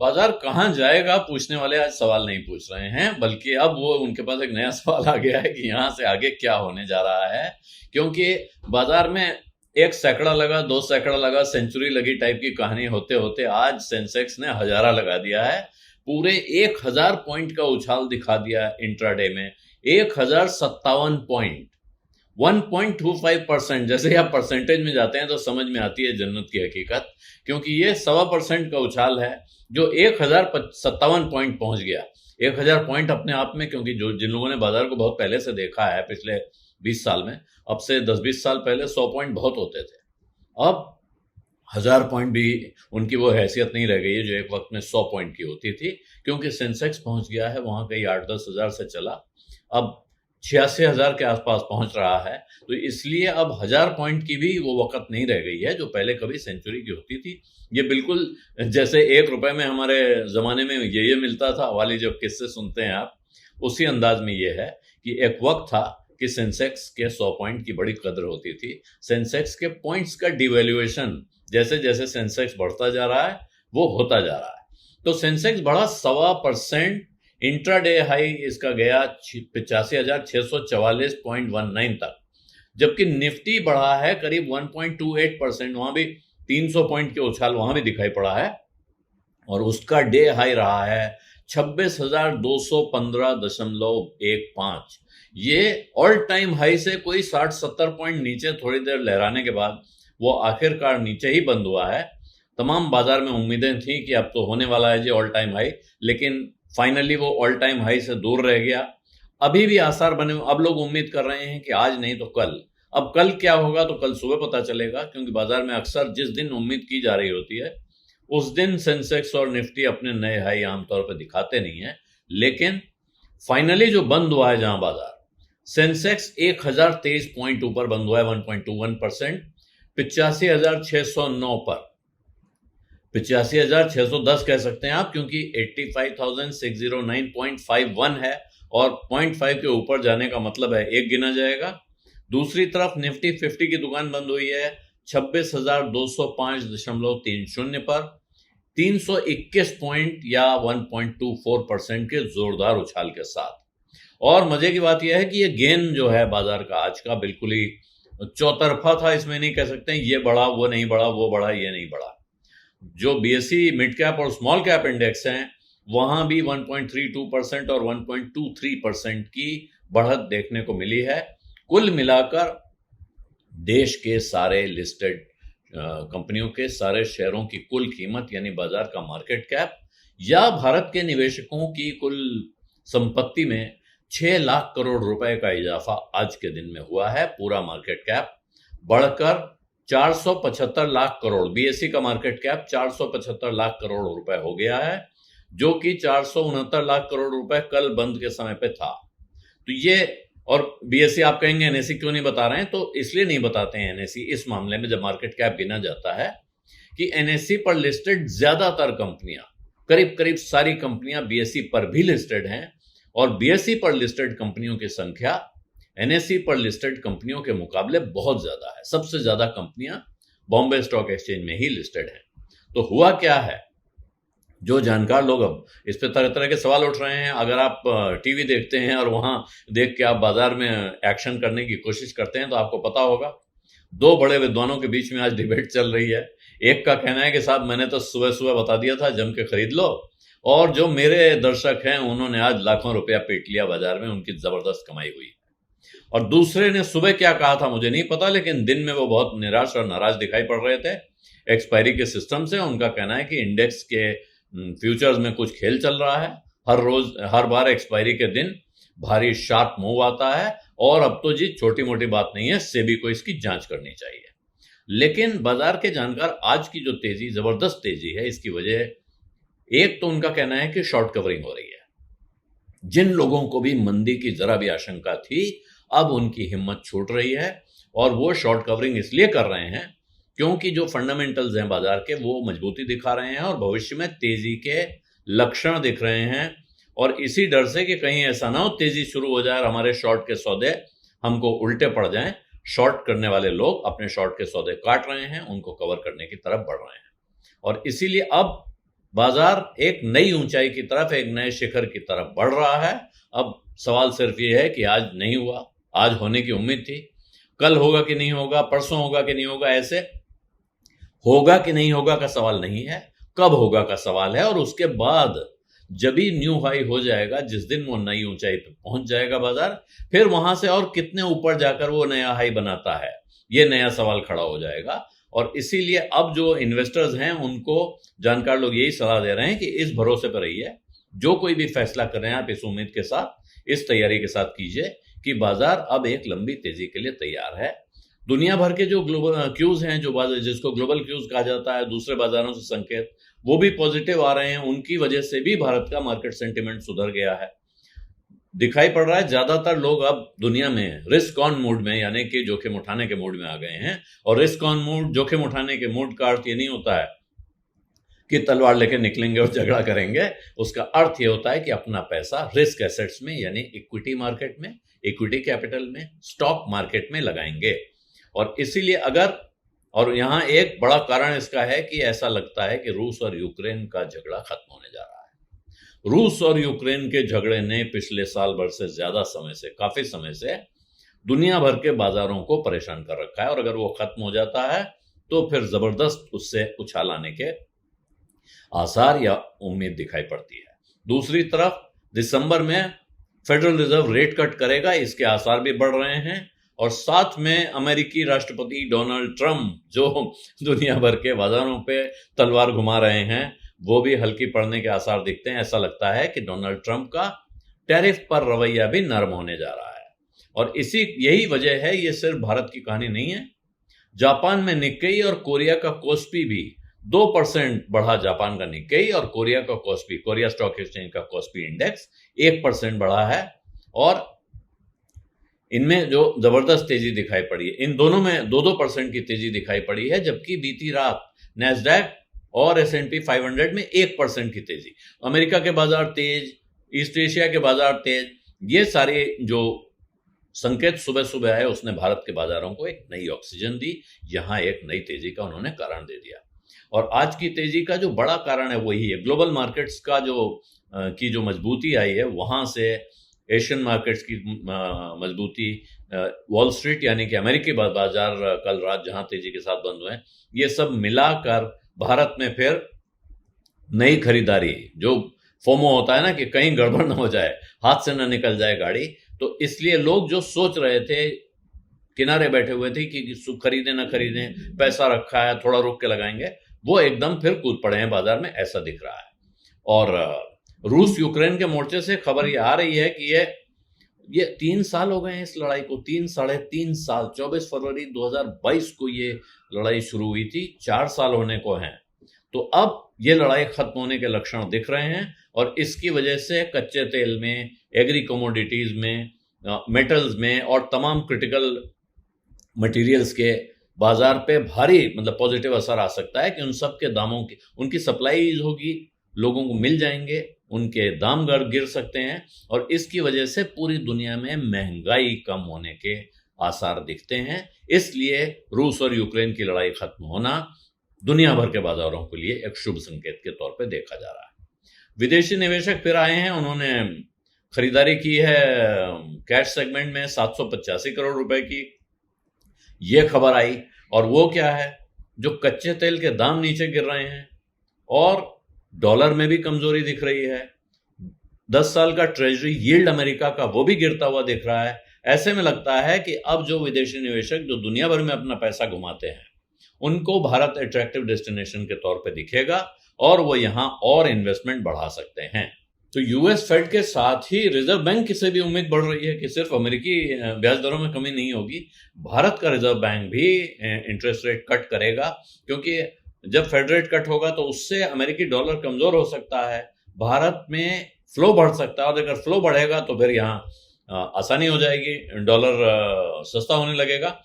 बाजार कहाँ जाएगा पूछने वाले आज सवाल नहीं पूछ रहे हैं, बल्कि अब वो उनके पास एक नया सवाल आ गया है कि यहाँ से आगे क्या होने जा रहा है। क्योंकि बाजार में एक सैकड़ा लगा, दो सैकड़ा लगा, सेंचुरी लगी टाइप की कहानी होते होते आज सेंसेक्स ने हजारा लगा दिया है। पूरे 1000 पॉइंट का उछाल दिखा दिया इंट्राडे में। 1057 पॉइंट, 1.25%। जैसे ही आप परसेंटेज में जाते हैं तो समझ में आती है जन्नत की हकीकत, क्योंकि ये 1.25% का उछाल है जो 1057 पॉइंट पहुंच गया। 1000 पॉइंट अपने आप में, क्योंकि जो जिन लोगों ने बाजार को बहुत पहले से देखा है पिछले 20 साल में, अब से 10-20 साल पहले 100 पॉइंट बहुत होते थे। अब 1000 पॉइंट भी उनकी वो हैसियत नहीं रह गई है जो एक वक्त में 100 पॉइंट की होती थी, क्योंकि सेंसेक्स पहुंच गया है वहां कहीं 8-10 हजार से चला, अब 86,000 के आसपास पहुंच रहा है। तो इसलिए अब 1000 पॉइंट की भी वो वक्त नहीं रह गई है जो पहले कभी सेंचुरी की होती थी। ये बिल्कुल जैसे 1 रुपए में हमारे जमाने में ये मिलता था वाली जो किस्से सुनते हैं आप, उसी अंदाज में ये है कि एक वक्त था कि सेंसेक्स के 100 पॉइंट की बड़ी कदर होती थी। सेंसेक्स के पॉइंट्स का डिवैल्यूएशन जैसे जैसे सेंसेक्स बढ़ता जा रहा है वो होता जा रहा है। तो सेंसेक्स बढ़ा 1.25%, इंट्राडे हाई इसका गया 85,644.19 तक, जबकि निफ्टी बढ़ा है करीब 1.28%। वहां भी 300 पॉइंट के उछाल वहां भी दिखाई पड़ा है, और उसका डे हाई रहा है 26,215.15। ये ऑल टाइम हाई से कोई 60-70 पॉइंट नीचे थोड़ी देर लहराने के बाद वो आखिरकार नीचे ही बंद हुआ है। तमाम बाजार में उम्मीदें थी कि अब तो होने वाला है जी ऑल टाइम हाई, लेकिन फाइनली वो ऑल टाइम हाई से दूर रह गया। अभी भी आसार बने, अब लोग उम्मीद कर रहे हैं कि आज नहीं तो कल। अब कल क्या होगा तो कल सुबह पता चलेगा, क्योंकि बाजार में अक्सर जिस दिन उम्मीद की जा रही होती है उस दिन सेंसेक्स और निफ्टी अपने नए हाई आमतौर पर दिखाते नहीं है। लेकिन फाइनली जो बंद हुआ है जहां बाजार, सेंसेक्स 1023 पॉइंट ऊपर बंद हुआ है, 1.21%, 85,609 पर। 85,610 कह सकते हैं आप, क्योंकि 85,609.51 है, और 0.5 के ऊपर जाने का मतलब है एक गिना जाएगा। दूसरी तरफ निफ्टी 50 की दुकान बंद हुई है 26,205.30 पर, 321 पॉइंट या 1.24% के जोरदार उछाल के साथ। और मजे की बात यह है कि ये गेन जो है बाजार का आज का बिल्कुल ही चौतरफा था। इसमें नहीं कह सकते ये बढ़ा वो नहीं बढ़ा, वो बढ़ा ये नहीं बढ़ा। जो बीएसई मिड कैप और स्मॉल कैप इंडेक्स हैं वहां भी 1.32% और 1.23% की बढ़त देखने को मिली है। कुल मिलाकर देश के सारे लिस्टेड कंपनियों के सारे शेयरों की कुल कीमत यानी बाजार का मार्केट कैप या भारत के निवेशकों की कुल संपत्ति में 6 लाख करोड़ रुपए का इजाफा आज के दिन में हुआ है। पूरा मार्केट कैप बढ़कर 475 लाख करोड़, बीएसई का मार्केट कैप 475 लाख करोड़ रुपए हो गया है, जो कि 469 लाख करोड़ रुपए कल बंद के समय पे था। तो ये, और बीएसई आप कहेंगे एनएसई क्यों नहीं बता रहे हैं, तो इसलिए नहीं बताते हैं एनएसई इस मामले में जब मार्केट कैप गिना जाता है कि एनएसई पर लिस्टेड ज्यादातर कंपनियां, करीब करीब सारी कंपनियां बीएसई पर भी लिस्टेड हैं, और बीएसई पर लिस्टेड कंपनियों की संख्या एनएसई पर लिस्टेड कंपनियों के मुकाबले बहुत ज्यादा है। सबसे ज्यादा कंपनियां बॉम्बे स्टॉक एक्सचेंज में ही लिस्टेड हैं। तो हुआ क्या है, जो जानकार लोग अब इस पे तरह तरह के सवाल उठ रहे हैं। अगर आप टीवी देखते हैं और वहां देख के आप बाजार में एक्शन करने की कोशिश करते हैं तो आपको पता होगा दो बड़े विद्वानों के बीच में आज डिबेट चल रही है। एक का कहना है कि साहब मैंने तो सुबह सुबह बता दिया था जम के खरीद लो, और जो मेरे दर्शक हैं उन्होंने आज लाखों रुपया पीट लिया बाजार में, उनकी जबरदस्त कमाई हुई। और दूसरे ने सुबह क्या कहा था मुझे नहीं पता, लेकिन दिन में वो बहुत निराश और नाराज दिखाई पड़ रहे थे एक्सपायरी के सिस्टम से। उनका कहना है कि इंडेक्स के फ्यूचर्स में कुछ खेल चल रहा है, हर रोज हर बार एक्सपायरी के दिन भारी शार्प मूव आता है, और अब तो जी छोटी मोटी बात नहीं है, सेबी को इसकी जांच करनी चाहिए। लेकिन बाजार के जानकार आज की जो तेजी, जबरदस्त तेजी है, इसकी वजह एक तो उनका कहना है कि शॉर्ट कवरिंग हो रही है। जिन लोगों को भी मंदी की जरा भी आशंका थी अब उनकी हिम्मत छूट रही है, और वो शॉर्ट कवरिंग इसलिए कर रहे हैं क्योंकि जो फंडामेंटल्स हैं बाजार के वो मजबूती दिखा रहे हैं और भविष्य में तेजी के लक्षण दिख रहे हैं। और इसी डर से कि कहीं ऐसा ना हो तेजी शुरू हो जाए और हमारे शॉर्ट के सौदे हमको उल्टे पड़ जाएं, शॉर्ट करने वाले लोग अपने शॉर्ट के सौदे काट रहे हैं, उनको कवर करने की तरफ बढ़ रहे हैं। और इसीलिए अब बाजार एक नई ऊंचाई की तरफ, एक नए शिखर की तरफ बढ़ रहा है। अब सवाल सिर्फ ये है कि आज नहीं हुआ, आज होने की उम्मीद थी, कल होगा कि नहीं होगा, परसों होगा कि नहीं होगा, ऐसे होगा कि नहीं होगा का सवाल नहीं है, कब होगा का सवाल है। और उसके बाद जब भी न्यू हाई हो जाएगा, जिस दिन वो नई ऊंचाई पर पहुंच जाएगा बाजार, फिर वहां से और कितने ऊपर जाकर वो नया हाई बनाता है, ये नया सवाल खड़ा हो जाएगा। और इसीलिए अब जो इन्वेस्टर्स हैं उनको जानकार लोग यही सलाह दे रहे हैं कि इस भरोसे पर रहिए, जो कोई भी फैसला कर रहे हैं आप इस उम्मीद के साथ, इस तैयारी के साथ कीजिए कि बाजार अब एक लंबी तेजी के लिए तैयार है। दुनिया भर के जो ग्लोबल क्यूज हैं, जो बाजार जिसको ग्लोबल क्यूज कहा जाता है, दूसरे बाजारों से संकेत, वो भी पॉजिटिव आ रहे हैं। उनकी वजह से भी भारत का मार्केट सेंटिमेंट सुधर गया है। दिखाई पड़ रहा है ज्यादातर लोग अब दुनिया में रिस्क ऑन मूड में, यानी कि जोखिम उठाने के मूड में आ गए हैं। और रिस्क ऑन मूड, जोखिम उठाने के मूड का अर्थ ये नहीं होता है कि तलवार लेकर निकलेंगे और झगड़ा करेंगे। उसका अर्थ ये होता है कि अपना पैसा रिस्क एसेट्स में, यानी इक्विटी मार्केट में, इक्विटी कैपिटल में, स्टॉक मार्केट में लगाएंगे। और इसीलिए और यहां एक बड़ा कारण इसका है कि ऐसा लगता है कि रूस और यूक्रेन का झगड़ा खत्म होने जा रहा है। रूस और यूक्रेन के झगड़े ने पिछले साल भर से ज्यादा समय से, काफी समय से दुनिया भर के बाजारों को परेशान कर रखा है। और अगर वो खत्म हो जाता है तो फिर जबरदस्त उससे उछाल आने के आसार या उम्मीद दिखाई पड़ती है। दूसरी तरफ दिसंबर में फेडरल रिजर्व रेट कट करेगा, इसके आसार भी बढ़ रहे हैं। और साथ में अमेरिकी राष्ट्रपति डोनाल्ड ट्रंप, जो दुनिया भर के बाजारों पे तलवार घुमा रहे हैं, वो भी हल्की पड़ने के आसार दिखते हैं। ऐसा लगता है कि डोनाल्ड ट्रंप का टैरिफ पर रवैया भी नरम होने जा रहा है। और यही वजह है, ये सिर्फ भारत की कहानी नहीं है। जापान में निक्केई और कोरिया का कोस्पी भी 2% बढ़ा। जापान का निक्केई और कोरिया का कोस्पी, कोरिया स्टॉक एक्सचेंज का कोस्पी इंडेक्स 1% बढ़ा है। और इनमें जो जबरदस्त तेजी दिखाई पड़ी है, इन दोनों में 2-2% की तेजी दिखाई पड़ी है। जबकि बीती रात नैस्डैक और S&P 500 में 1% की तेजी। अमेरिका के बाजार तेज, ईस्ट एशिया के बाजार तेज, ये सारे जो संकेत सुबह सुबह आए उसने भारत के बाजारों को एक नई ऑक्सीजन दी। यहां एक नई तेजी का उन्होंने कारण दे दिया। और आज की तेजी का जो बड़ा कारण है वही है ग्लोबल मार्केट्स का जो मजबूती आई है, वहां से एशियन मार्केट्स की मजबूती, वॉल स्ट्रीट यानी कि अमेरिकी बाजार कल रात जहां तेजी के साथ बंद हुए, ये सब मिलाकर भारत में फिर नई खरीदारी, जो फोमो होता है ना कि कहीं गड़बड़ ना हो जाए, हाथ से ना निकल जाए गाड़ी, तो इसलिए लोग जो सोच रहे थे, किनारे बैठे हुए थे कि खरीदें ना खरीदें, पैसा रखा है थोड़ा रुक के लगाएंगे, वो एकदम फिर कूद पड़े हैं बाजार में, ऐसा दिख रहा है। और रूस यूक्रेन के मोर्चे से खबर ये आ रही है कि ये 3 साल हो गए हैं इस लड़ाई को, 3-3.5 साल। 24 फरवरी 2022 को ये लड़ाई शुरू हुई थी, 4 साल होने को हैं। तो अब ये लड़ाई खत्म होने के लक्षण दिख रहे हैं। और इसकी वजह से कच्चे तेल में, एग्री कमोडिटीज में, मेटल्स में और तमाम क्रिटिकल मटेरियल्स के बाजार पे भारी पॉजिटिव असर आ सकता है कि उन सब के दामों की, उनकी सप्लाई होगी, लोगों को मिल जाएंगे, उनके दाम गिर सकते हैं। और इसकी वजह से पूरी दुनिया में महंगाई कम होने के आसार दिखते हैं। इसलिए रूस और यूक्रेन की लड़ाई खत्म होना दुनिया भर के बाजारों के लिए एक शुभ संकेत के तौर पे देखा जा रहा है। विदेशी निवेशक फिर आए हैं, उन्होंने खरीदारी की है कैश सेगमेंट में 785 करोड़ रुपए की, यह खबर आई। और वो क्या है, जो कच्चे तेल के दाम नीचे गिर रहे हैं और डॉलर में भी कमजोरी दिख रही है। 10 साल का ट्रेजरी यील्ड अमेरिका का वो भी गिरता हुआ दिख रहा है। ऐसे में लगता है कि अब जो विदेशी निवेशक जो दुनिया भर में अपना पैसा घुमाते हैं, उनको भारत अट्रैक्टिव डेस्टिनेशन के तौर पे दिखेगा और वो यहां और इन्वेस्टमेंट बढ़ा सकते हैं। तो यूएस फेड के साथ ही रिजर्व बैंक से भी उम्मीद बढ़ रही है कि सिर्फ अमेरिकी ब्याज दरों में कमी नहीं होगी, भारत का रिजर्व बैंक भी इंटरेस्ट रेट कट करेगा। क्योंकि जब फेड रेट कट होगा तो उससे अमेरिकी डॉलर कमजोर हो सकता है, भारत में फ्लो बढ़ सकता है। और अगर फ्लो बढ़ेगा तो फिर यहाँ आसानी हो जाएगी, डॉलर सस्ता होने लगेगा।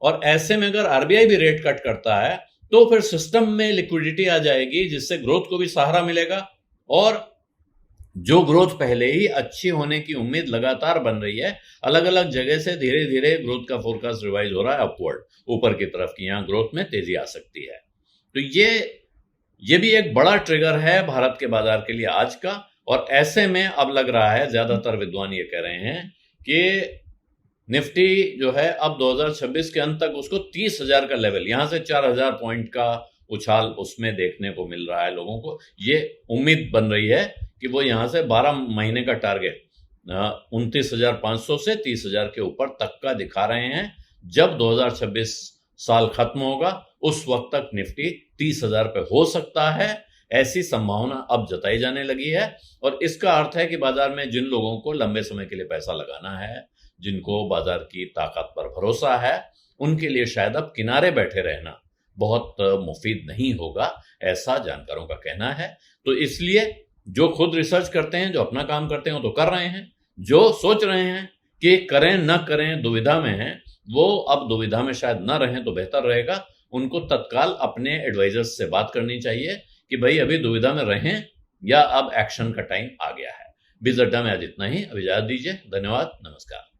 और ऐसे में अगर आरबीआई भी रेट कट करता है तो फिर सिस्टम में लिक्विडिटी आ जाएगी, जिससे ग्रोथ को भी सहारा मिलेगा। और जो ग्रोथ पहले ही अच्छी होने की उम्मीद लगातार बन रही है, अलग अलग जगह से धीरे धीरे ग्रोथ का फोरकास्ट रिवाइज हो रहा है अपवर्ड, ऊपर की तरफ की, यहाँ ग्रोथ में तेजी आ सकती है। तो ये ये भी एक बड़ा ट्रिगर है भारत के बाजार के लिए आज का। और ऐसे में अब लग रहा है, ज्यादातर विद्वान ये कह रहे हैं कि निफ्टी जो है अब 2026 के अंत तक उसको 30,000 का लेवल, यहां से 4,000 पॉइंट का उछाल उसमें देखने को मिल रहा है। लोगों को ये उम्मीद बन रही है कि वो यहां से 12 महीने का टारगेट 29,500 से 30,000 के ऊपर तक का दिखा रहे हैं। जब 2026 साल खत्म होगा उस वक्त तक निफ्टी 30,000 पे हो सकता है, ऐसी संभावना अब जताई जाने लगी है। और इसका अर्थ है कि बाजार में जिन लोगों को लंबे समय के लिए पैसा लगाना है, जिनको बाजार की ताकत पर भरोसा है, उनके लिए शायद अब किनारे बैठे रहना बहुत मुफीद नहीं होगा, ऐसा जानकारों का कहना है। तो इसलिए जो खुद रिसर्च करते हैं, जो अपना काम करते हैं, वो तो कर रहे हैं। जो सोच रहे हैं कि करें न करें, दुविधा में हैं, वो अब दुविधा में शायद न रहें तो बेहतर रहेगा। उनको तत्काल अपने एडवाइजर्स से बात करनी चाहिए कि भाई अभी दुविधा में रहें या अब एक्शन का टाइम आ गया है। बीज अड्डा में आज इतना ही। अब इजाजत दीजिए। धन्यवाद, नमस्कार।